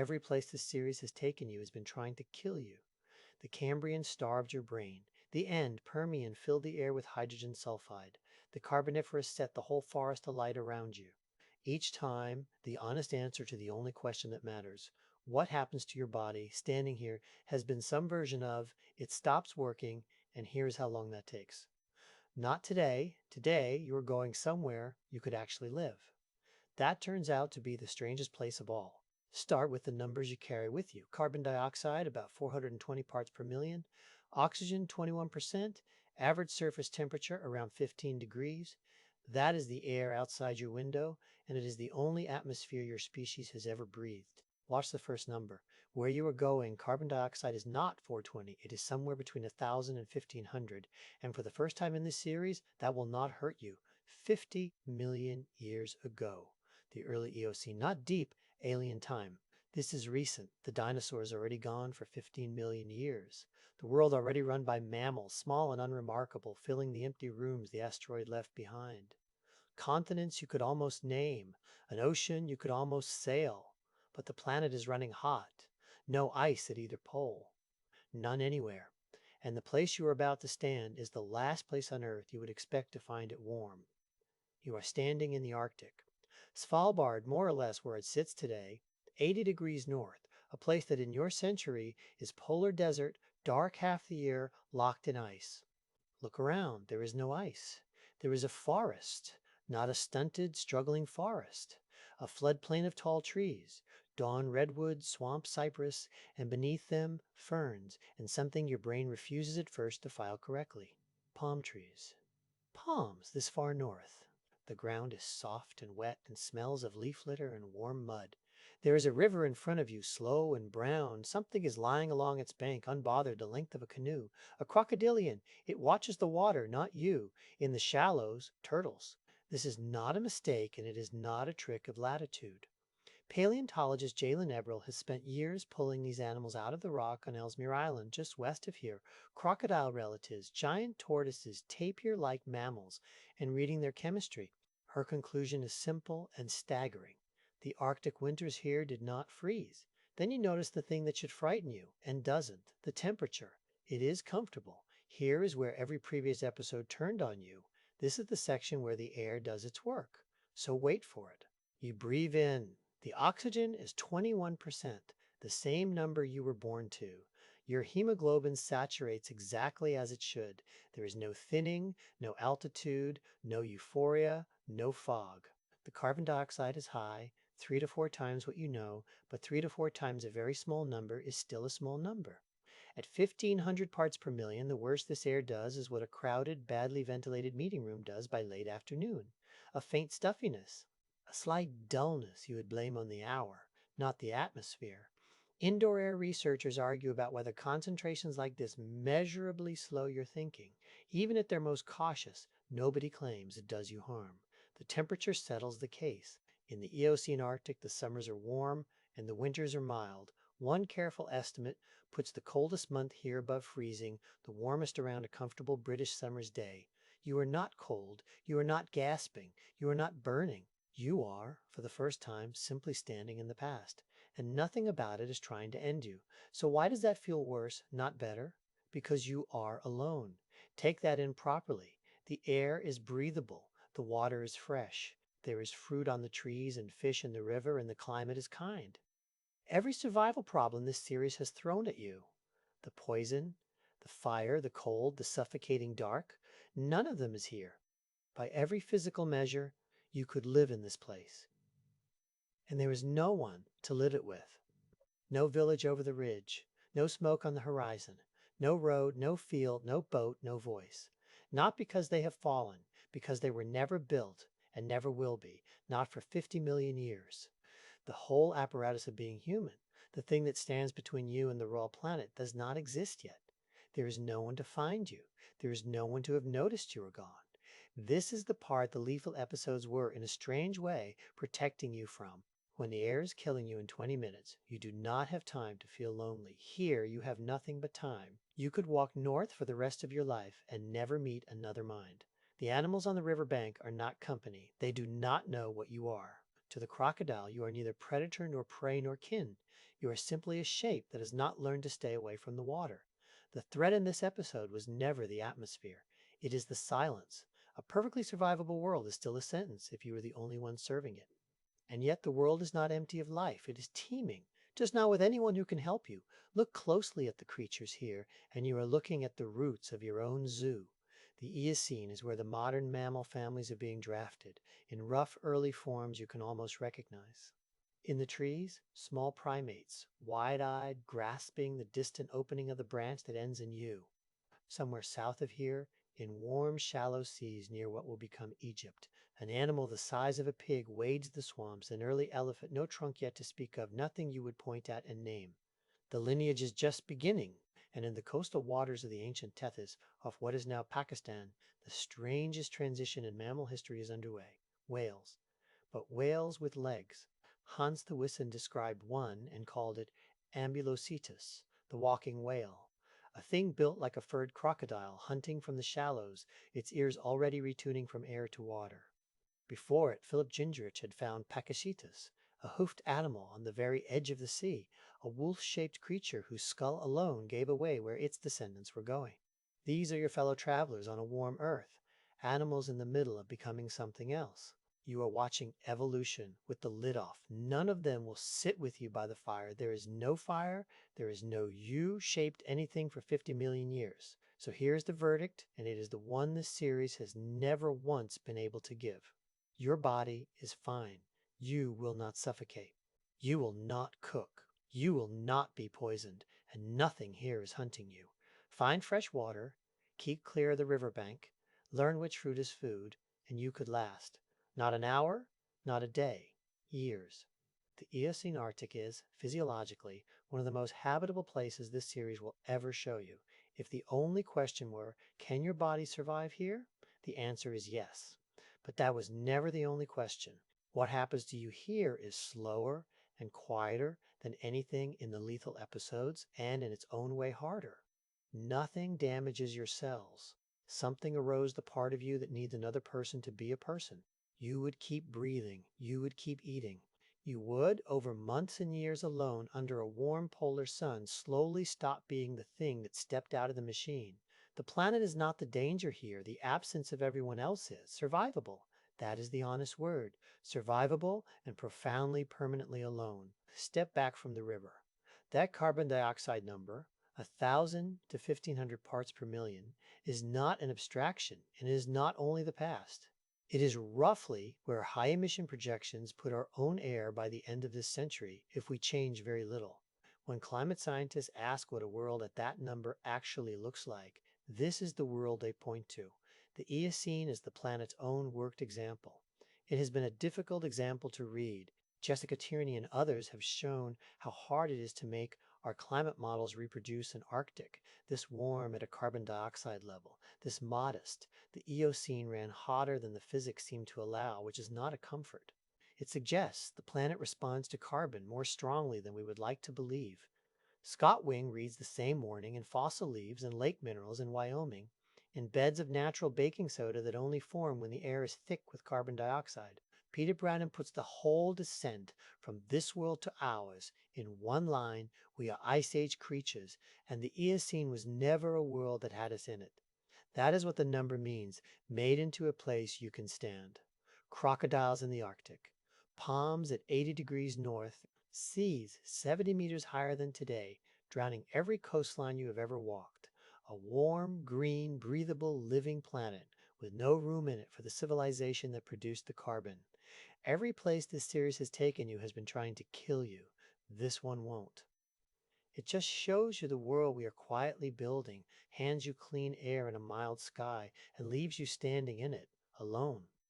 Every place this series has taken you has been trying to kill you. The Cambrian starved your brain. The End-Permian filled the air with hydrogen sulfide. The Carboniferous set the whole forest alight around you. Each time, the honest answer to the only question that matters, what happens to your body standing here, has been some version of, it stops working, and here's how long that takes. Not today. Today, you are going somewhere you could actually live. That turns out to be the strangest place of all. Start with the numbers you carry with you. Carbon dioxide, about 420 parts per million. Oxygen, 21%. Average surface temperature, around 15 degrees. That is the air outside your window, and it is the only atmosphere your species has ever breathed. Watch the first number. Where you are going, carbon dioxide is not 420. It is somewhere between 1,000 and 1,500. And for the first time in this series, that will not hurt you. 50 million years ago. The early Eocene, not deep, alien time. This is recent. The dinosaurs are already gone for 15 million years. The world already run by mammals, small and unremarkable, filling the empty rooms the asteroid left behind. Continents you could almost name. An ocean you could almost sail. But the planet is running hot. No ice at either pole. None anywhere. And the place you are about to stand is the last place on Earth you would expect to find it warm. You are standing in the Arctic. Svalbard, more or less where it sits today, 80 degrees north, a place that in your century is polar desert, dark half the year, locked in ice. Look around, there is no ice. There is a forest, not a stunted, struggling forest. A floodplain of tall trees, dawn redwood, swamp cypress, and beneath them, ferns, and something your brain refuses at first to file correctly. Palm trees. Palms this far north. The ground is soft and wet and smells of leaf litter and warm mud. There is a river in front of you, slow and brown. Something is lying along its bank, unbothered, the length of a canoe. A crocodilian. It watches the water, not you. In the shallows, turtles. This is not a mistake, and it is not a trick of latitude. Paleontologist Jalen Eberl has spent years pulling these animals out of the rock on Ellesmere Island, just west of here, crocodile relatives, giant tortoises, tapir-like mammals, and reading their chemistry. Her conclusion is simple and staggering. The Arctic winters here did not freeze. Then you notice the thing that should frighten you, and doesn't, the temperature. It is comfortable. Here is where every previous episode turned on you. This is the section where the air does its work. So wait for it. You breathe in. The oxygen is 21%, the same number you were born to. Your hemoglobin saturates exactly as it should. There is no thinning, no altitude, no euphoria, no fog. The carbon dioxide is high, 3 to 4 times what you know, but 3 to 4 times a very small number is still a small number. At 1,500 parts per million, the worst this air does is what a crowded, badly ventilated meeting room does by late afternoon. A faint stuffiness. A slight dullness you would blame on the hour, not the atmosphere. Indoor air researchers argue about whether concentrations like this measurably slow your thinking. Even at their most cautious, nobody claims it does you harm. The temperature settles the case. In the Eocene Arctic, the summers are warm and the winters are mild. One careful estimate puts the coldest month here above freezing, the warmest around a comfortable British summer's day. You are not cold. You are not gasping. You are not burning. You are, for the first time, simply standing in the past, and nothing about it is trying to end you. So why does that feel worse, not better? Because you are alone. Take that in properly. The air is breathable. The water is fresh. There is fruit on the trees and fish in the river, and the climate is kind. Every survival problem this series has thrown at you, the poison, the fire, the cold, the suffocating dark, none of them is here. By every physical measure, you could live in this place. And there is no one to live it with. No village over the ridge, no smoke on the horizon, no road, no field, no boat, no voice. Not because they have fallen, because they were never built and never will be, not for 50 million years. The whole apparatus of being human, the thing that stands between you and the raw planet, does not exist yet. There is no one to find you. There is no one to have noticed you are gone. This is the part the lethal episodes were, in a strange way, protecting you from. When the air is killing you in 20 minutes, you do not have time to feel lonely. Here, you have nothing but time. You could walk north for the rest of your life and never meet another mind. The animals on the riverbank are not company. They do not know what you are. To the crocodile, you are neither predator nor prey nor kin. You are simply a shape that has not learned to stay away from the water. The threat in this episode was never the atmosphere. It is the silence. A perfectly survivable world is still a sentence if you are the only one serving it. And yet the world is not empty of life. It is teeming, just not with anyone who can help you. Look closely at the creatures here, and you are looking at the roots of your own zoo. The Eocene is where the modern mammal families are being drafted, in rough early forms you can almost recognize. In the trees, small primates, wide-eyed, grasping the distant opening of the branch that ends in you. Somewhere south of here, in warm, shallow seas near what will become Egypt, an animal the size of a pig wades the swamps, an early elephant, no trunk yet to speak of, nothing you would point at and name. The lineage is just beginning, and in the coastal waters of the ancient Tethys, off what is now Pakistan, the strangest transition in mammal history is underway. Whales. But whales with legs. Hans the Wison described one and called it Ambulocetus, the walking whale. A thing built like a furred crocodile, hunting from the shallows, its ears already retuning from air to water. Before it, Philip Gingerich had found Pachycetus, a hoofed animal on the very edge of the sea, a wolf-shaped creature whose skull alone gave away where its descendants were going. These are your fellow travelers on a warm earth, animals in the middle of becoming something else. You are watching evolution with the lid off. None of them will sit with you by the fire. There is no fire. There is no U-shaped anything for 50 million years. So here's the verdict, and it is the one this series has never once been able to give. Your body is fine. You will not suffocate. You will not cook. You will not be poisoned, and nothing here is hunting you. Find fresh water, keep clear of the riverbank, learn which fruit is food, and you could last. Not an hour, not a day, years. The Eocene Arctic is, physiologically, one of the most habitable places this series will ever show you. If the only question were, can your body survive here? The answer is yes. But that was never the only question. What happens to you here is slower and quieter than anything in the lethal episodes, and in its own way harder. Nothing damages your cells. Something arose the part of you that needs another person to be a person. You would keep breathing. You would keep eating. You would, over months and years alone under a warm polar sun, slowly stop being the thing that stepped out of the machine. The planet is not the danger here. The absence of everyone else is. Survivable. That is the honest word. Survivable and profoundly permanently alone. Step back from the river. That carbon dioxide number, 1,000 to 1,500 parts per million, is not an abstraction, and it is not only the past. It is roughly where high-emission projections put our own air by the end of this century if we change very little. When climate scientists ask what a world at that number actually looks like, this is the world they point to. The Eocene is the planet's own worked example. It has been a difficult example to read. Jessica Tierney and others have shown how hard it is to make our climate models reproduce an Arctic, this warm at a carbon dioxide level, this modest. The Eocene ran hotter than the physics seemed to allow, which is not a comfort. It suggests the planet responds to carbon more strongly than we would like to believe. Scott Wing reads the same warning in fossil leaves and lake minerals in Wyoming, in beds of natural baking soda that only form when the air is thick with carbon dioxide. Peter Brandon puts the whole descent from this world to ours in one line: we are Ice Age creatures, and the Eocene was never a world that had us in it. That is what the number means, made into a place you can stand. Crocodiles in the Arctic, palms at 80 degrees north, seas 70 meters higher than today, drowning every coastline you have ever walked. A warm, green, breathable, living planet with no room in it for the civilization that produced the carbon. Every place this series has taken you has been trying to kill you. This one won't. It just shows you the world we are quietly building, hands you clean air and a mild sky, and leaves you standing in it, alone.